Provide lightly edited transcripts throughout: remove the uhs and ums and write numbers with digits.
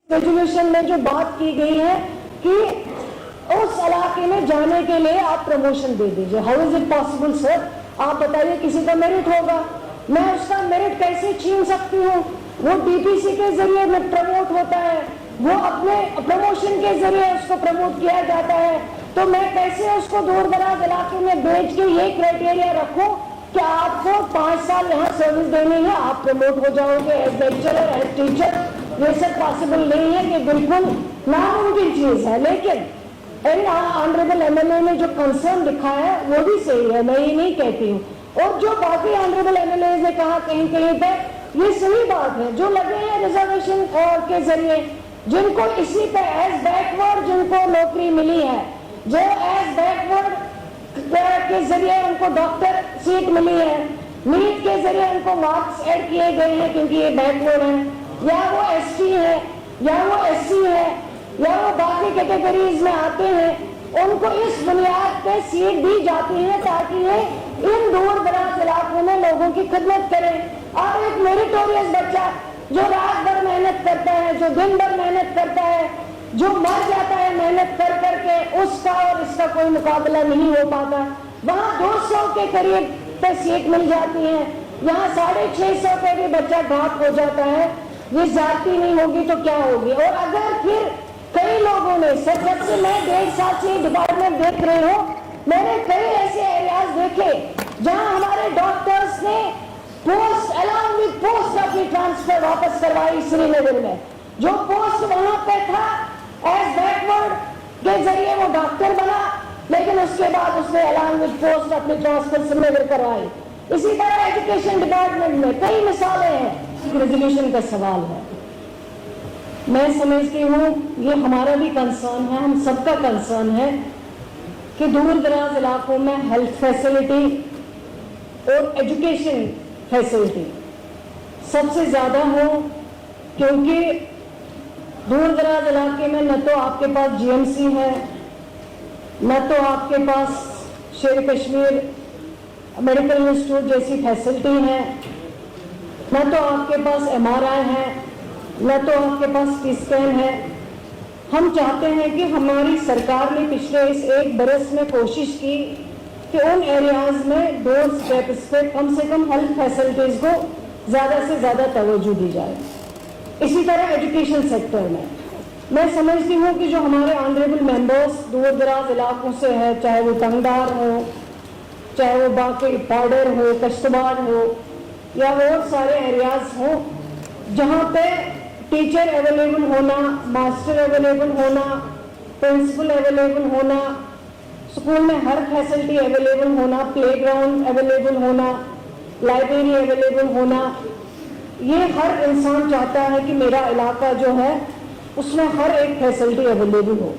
Resolution में जो बात की गई है कि उस इलाके में जाने के लिए आप प्रमोशन दे दीजिए। How is it possible sir? आप बताइए, किसी का मेरिट होगा, मैं उसका मेरिट कैसे छीन सकती हूँ? वो डीपीसी के जरिए में प्रमोट होता है, वो अपने प्रमोशन के जरिए उसको प्रमोट किया जाता है, तो मैं कैसे उसको दूर दराज इलाके में भेज के ये क्राइटेरिया रखूं कि आपको 5 साल यहाँ सर्विस देनी है, आप प्रमोट हो जाओगे एज लेक्चरर, एज टीचर? ये सब पॉसिबल नहीं है, कि बिल्कुल नामुमकिन चीज है। लेकिन ऑनरेबल एमएलए ने जो कंसर्न दिखा है वो भी सही है, मैं ये नहीं कहती हूँ। और जो बाकी ऑनरेबल एमएलए ने कहा कहीं कहीं पे, ये सही बात है। जो लगे हैं रिजर्वेशन के जरिए, जिनको इसी पे एज बैकवर्ड जिनको नौकरी मिली है, जो एज बैकवर्ड के जरिए उनको डॉक्टर सीट मिली है, नीट के जरिए उनको मार्क्स ऐड किए गए हैं क्योंकि ये बैकवर्ड है, या वो एसटी है, या वो एससी है, या वो बाकी कैटेगरीज में आते हैं, उनको इस बुनियाद पे सीट दी जाती है ताकि ये इन दूर दराज इलाकों में लोगों की खिदमत करें। और एक मेरिटोरियस बच्चा जो रात भर मेहनत करता है, जो दिन भर मेहनत करता है, जो मर जाता है मेहनत कर करके, उसका और इसका कोई मुकाबला नहीं हो पाता। वहाँ 200 के करीब पे सीट मिल जाती है, यहाँ 650 पे भी बच्चा ड्रॉप हो जाता है। ये जाती नहीं होगी तो क्या होगी? और अगर फिर कई लोगों ने, जब से मैं 1.5 साल से डिपार्टमेंट देख रही हूँ, मैंने कई ऐसे एरियाज देखे जहाँ हमारे डॉक्टर्स ने पोस्ट अलॉन्ग विद पोस्ट अपनी ट्रांसफर वापस करवाई श्रीनगर में। जो पोस्ट वहां पे था एज बैकवर्ड के जरिए वो डॉक्टर बना, लेकिन उसके बाद उसने अलॉन्ग विद पोस्ट अपनी ट्रांसफर श्रीनगर करवाई। इसी तरह एजुकेशन डिपार्टमेंट में कई मिसालें हैं। रेजोल्यूशन का सवाल है, मैं समझती हूँ ये हमारा भी कंसर्न है, हम सबका कंसर्न है कि दूर दराज इलाकों में हेल्थ फैसिलिटी और एजुकेशन फैसिलिटी सबसे ज्यादा हो, क्योंकि दूर दराज इलाके में न तो आपके पास जीएमसी है, न तो आपके पास शेर कश्मीर मेडिकल इंस्टीट्यूट जैसी फैसिलिटी है, न तो आपके पास एमआरआई है, न तो आपके पास टी स्कैन है। हम चाहते हैं कि हमारी सरकार ने पिछले इस 1 बरस में कोशिश की कि उन एरियाज में डोर स्टेप्स पे कम से कम हेल्थ फैसिलिटीज को ज्यादा से ज्यादा तवज्जो दी जाए। इसी तरह एजुकेशन सेक्टर में मैं समझती हूँ कि जो हमारे ऑनरेबल मेंबर्स दूर दराज इलाकों से है, चाहे वो टंगदार हो, चाहे वो बाकी पाउडर हो, कश्तवाड़ हो, या और सारे एरियाज हो जहाँ पे टीचर अवेलेबल होना, मास्टर अवेलेबल होना, प्रिंसिपल अवेलेबल होना, स्कूल में हर फैसिलिटी अवेलेबल होना, प्लेग्राउंड अवेलेबल होना, लाइब्रेरी अवेलेबल होना, ये हर इंसान चाहता है कि मेरा इलाका जो है उसमें हर एक फैसिलिटी अवेलेबल हो।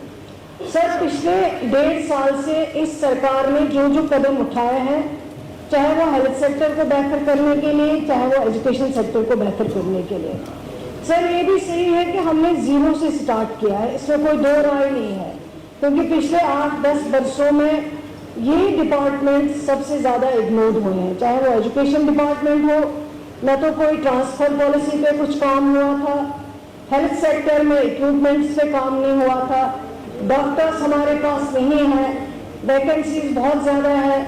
सर, पिछले 1.5 साल से इस सरकार ने जो जो कदम उठाए हैं, चाहे वो हेल्थ सेक्टर को बेहतर करने के लिए, चाहे वो एजुकेशन सेक्टर को बेहतर करने के लिए, सर ये भी सही है कि हमने जीरो से स्टार्ट किया है, इसमें कोई दो राय नहीं है, क्योंकि पिछले 8-10 वर्षों में ये डिपार्टमेंट सबसे ज्यादा इग्नोर्ड हुए हैं। चाहे वो एजुकेशन डिपार्टमेंट हो, न तो कोई ट्रांसफर पॉलिसी पे कुछ काम हुआ था, हेल्थ सेक्टर में इक्विपमेंट्स पे काम नहीं हुआ था, डॉक्टर्स हमारे पास नहीं है, वैकेंसीज बहुत ज्यादा है।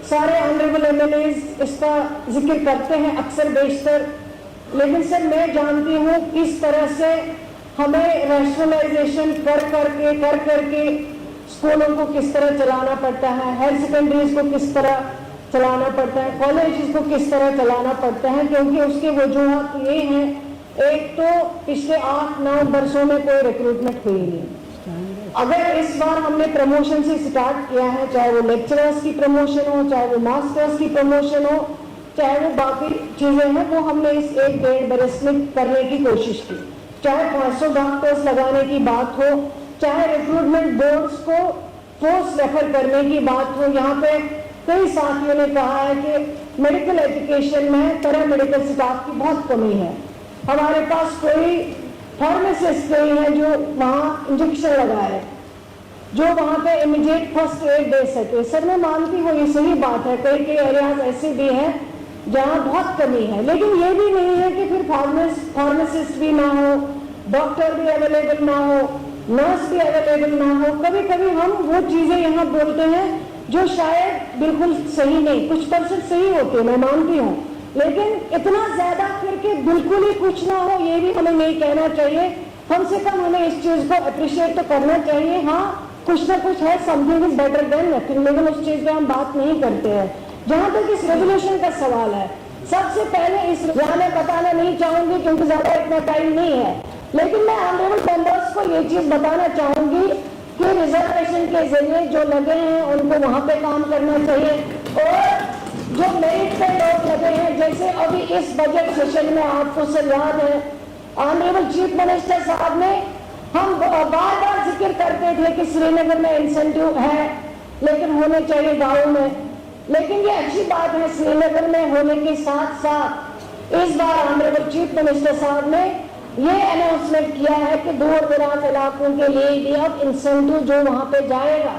सारे ऑनरेबल एमएलएज इसका जिक्र करते हैं अक्सर बेशतर, लेकिन सर मैं जानती हूँ किस तरह से हमें रैशनलाइजेशन कर करके स्कूलों को किस तरह चलाना पड़ता है, हायर सेकेंडरीज को किस तरह चलाना पड़ता है, कॉलेज को किस तरह चलाना पड़ता है, क्योंकि उसके वजूहत ये हैं, एक तो पिछले 8-9 वर्षों में कोई रिक्रूटमेंट हुई नहीं। अगर इस बार हमने प्रमोशन से स्टार्ट किया है, चाहे वो लेक्चरर्स की प्रमोशन हो, चाहे वो मास्टर्स की प्रमोशन हो, चाहे वो बाकी चीजें हैं, वो हमने इस 1-1.5 बरस में करने की कोशिश की। चाहे 500 डॉक्टर्स लगाने की बात हो, चाहे रिक्रूटमेंट बोर्ड्स को पोस्ट रेफर करने की बात हो। यहाँ पे कई साथियों ने कहा है कि मेडिकल एजुकेशन में पैरामेडिकल स्टाफ की बहुत कमी है, हमारे पास कोई फार्मासिस्ट नहीं है जो वहाँ इंजेक्शन लगाए, जो वहाँ पे इमीडिएट फर्स्ट एड दे सके। सर मैं मानती हूँ ये सही बात है, कई एरियाज ऐसे भी हैं जहाँ बहुत कमी है, लेकिन ये भी नहीं है कि फिर फार्मासिस्ट भी ना हो, डॉक्टर भी अवेलेबल ना हो, नर्स भी अवेलेबल ना हो। कभी कभी हम वो चीजें यहाँ बोलते हैं जो शायद बिल्कुल सही नहीं, कुछ परसेंट सही होते हैं, मैं मानती हूँ, लेकिन इतना ज्यादा करके बिल्कुल ही कुछ ना हो ये भी हमें नहीं कहना चाहिए। कम से कम हमें इस चीज को अप्रिशिएट तो करना चाहिए। हाँ, कुछ ना कुछ है, something is better than nothing, लेकिन उस चीज पे हम बात नहीं करते हैं। जहां तक इस रेजोल्यूशन का सवाल है, सबसे पहले इस मैं बताना नहीं चाहूंगी क्योंकि ज्यादा इतना टाइम नहीं है, लेकिन मैं ऑनरेबल मेंबर्स को ये चीज बताना चाहूंगी कि रिजर्वेशन के जरिए जो लगे हैं उनको वहां पे काम करना चाहिए, और जो मेरिट पे लोग लगे हैं, जैसे अभी इस बजट सेशन में आपको सब याद है, ऑनरेबल चीफ मिनिस्टर साहब ने, हम बार बार जिक्र करते थे कि श्रीनगर में इंसेंटिव है लेकिन होने चाहिए गाँव में, लेकिन ये अच्छी बात है श्रीनगर में होने के साथ साथ इस बार ऑनरेबल चीफ मिनिस्टर साहब ने ये अनाउंसमेंट किया है कि दूर दराज इलाकों के लिए भी अब इंसेंटिव जो वहां पे जाएगा,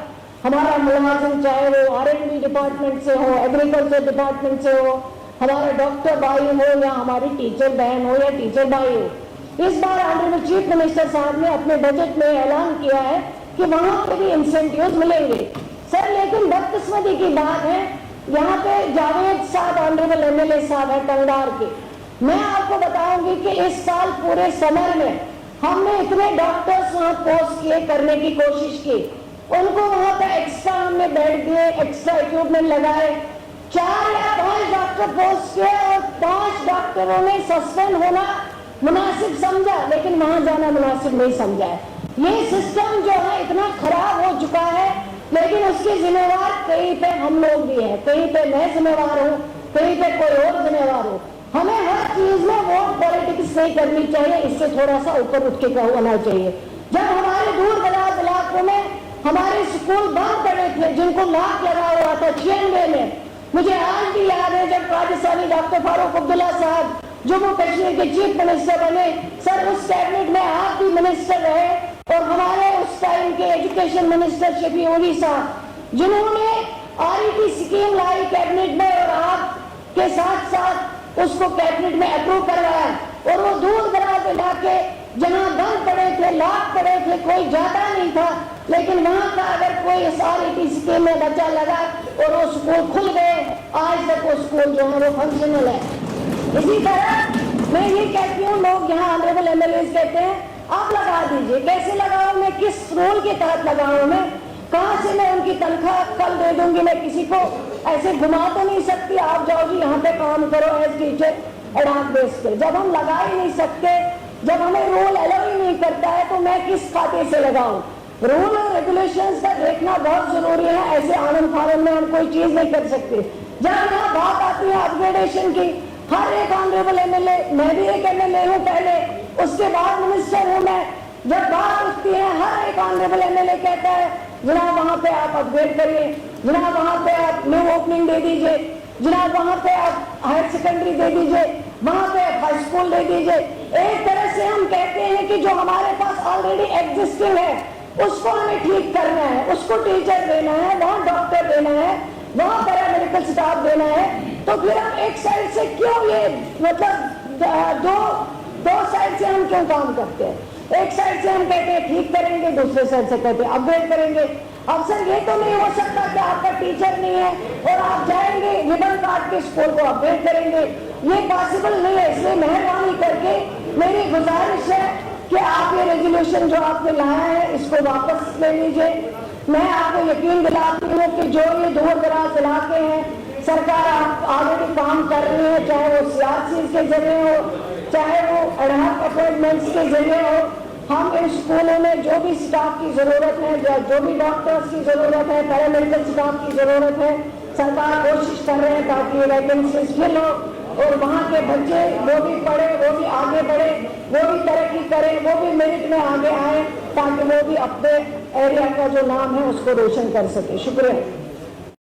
हमारा मुलाजिम चाहे वो R&D डिपार्टमेंट से हो, एग्रीकल्चर डिपार्टमेंट से हो, हमारा डॉक्टर भाई हो या हमारी टीचर बहन हो या टीचर भाई हो, इस बार ऑनरेबल चीफ मिनिस्टर साहब ने अपने बजट में ऐलान किया है कि वहां पे भी इंसेंटिव मिलेंगे। सर, लेकिन बदकिस्मती की बात है, यहाँ पे जावेद साहब ऑनरेबल MLA साहब है टंगडार के, मैं आपको बताऊंगी कि इस साल पूरे समर में हमने इतने डॉक्टर्स वहां पोस्ट किए करने की कोशिश की, उनको वहां पे एक्स्ट्रा हमने बेड दिए, एक्स्ट्रा इक्विपमेंट लगाए, 4 या 5 डॉक्टर पोस्ट किए और 5 डॉक्टरों ने सस्पेंड होना मुनासिब समझा, लेकिन वहां जाना मुनासिब नहीं समझा है। ये सिस्टम जो है इतना खराब हो चुका है, लेकिन उसकी जिम्मेवार कहीं पे हम लोग भी हैं, कहीं पे मैं जिम्मेवार हूँ, कहीं पे कोई और जिम्मेवार हो। हमें हर चीज में वोट पॉलिटिक्स नहीं करनी चाहिए, इससे थोड़ा सा ऊपर उठ के होना चाहिए। जब हमारे दूर दराज इलाकों में हमारे स्कूल बंद पड़े थे, जिनको लॉक लगा हुआ था 96 में, मुझे आज भी याद है जब राजस्थानी डॉक्टर फारूक अब्दुल्ला साहब जम्मू कश्मीर के चीफ मिनिस्टर बने, सर उस कैबिनेट में आप भी मिनिस्टर रहे, और हमारे उस टाइम के एजुकेशन मिनिस्टर शफी उली साहब जिन्होंने RET स्कीम लाई कैबिनेट में, और आपके साथ साथ उसको कैबिनेट में अप्रूव करवाया, और वो दूर दराज इलाके जहां बंद पड़े थे, लॉक पड़े थे, कोई जाता नहीं था, लेकिन वहां का अगर कोई RET स्कीम में बच्चा लगा और वो स्कूल खुल गए, आज तक वो स्कूल जो है वो फंक्शनल है। इसी तरह मैं ये कहती हूँ, लोग यहाँ ऑनरेबल MLAs कहते हैं आप लगा दीजिए, कैसे लगाऊं मैं, किस रूल के तहत लगाऊं मैं, कहां से मैं उनकी तनख्वाह कल दे दूंगी, मैं किसी को ऐसे घुमा तो नहीं सकती, आप जाओ जी यहाँ पे काम करो एज टीचर एडवांस बेस पे। जब हम लगा ही नहीं सकते, जब हमें रूल अलाउ ही नहीं करता है, तो मैं किस खाते से लगाऊं। रूल और रेगुलेशंस का देखना बहुत जरूरी है, ऐसे आनंद फानंद में हम कोई चीज नहीं कर सकते। जब यहाँ बात आती है अपग्रेडेशन की, हर एक ऑनरेबल MLA, मैं भी एक MLA हूँ पहले, उसके बाद मिनिस्टर हूँ मैं, जब बात उठती है हर एक ऑनरेबल MLA कहता है जनाब वहां पे आप अपग्रेड करिए, जनाब वहां पे आप न्यू ओपनिंग दे दीजिए, जनाब वहां पे आप हायर सेकेंडरी दे दीजिए, वहां पे आप हाई स्कूल दे दीजिए। एक तरह से हम कहते हैं कि जो हमारे पास ऑलरेडी एग्जिस्टिंग है उसको हमें ठीक करना है, उसको टीचर देना है, वहाँ डॉक्टर देना है, वहाँ पैरामेडिकल स्टाफ देना है। तो फिर हम एक साइड से क्यों ये मतलब दो साइड से हम क्यों काम करते हैं? एक साइड से हम कहते हैं ठीक करेंगे, दूसरे साइड से कहते हैं अपग्रेड करेंगे। अब सर ये तो नहीं हो सकता कि आपका टीचर नहीं है और आप जाएंगे रिबन काट के स्कूल को अपग्रेड करेंगे, ये पॉसिबल नहीं है। इसलिए मेहरबानी करके मेरी गुजारिश है कि आप ये रेजोल्यूशन जो आपने लाया है इसको वापस ले लीजिए। मैं आपको यकीन दिलाती हूँ कि जो ये दूर दराज इलाके हैं, सरकार आप ऑलरेडी काम कर रही है, चाहे वो सियासी के जरिए हो, चाहे वो एडहॉक अपॉइंटमेंट्स के जरिए हो। हम इन स्कूलों में जो भी स्टाफ की जरूरत है, जो भी डॉक्टर्स की जरूरत है, पैरामेडिकल स्टाफ की जरूरत है, सरकार कोशिश कर रहे हैं ताकि ये वैकेंसीज फिल हो और वहाँ के बच्चे वो भी पढ़े, वो भी आगे बढ़े, वो भी तरक्की करें, वो भी मेरिट में आगे आए, ताकि वो भी अपने एरिया का जो नाम है उसको रोशन कर सके। शुक्रिया।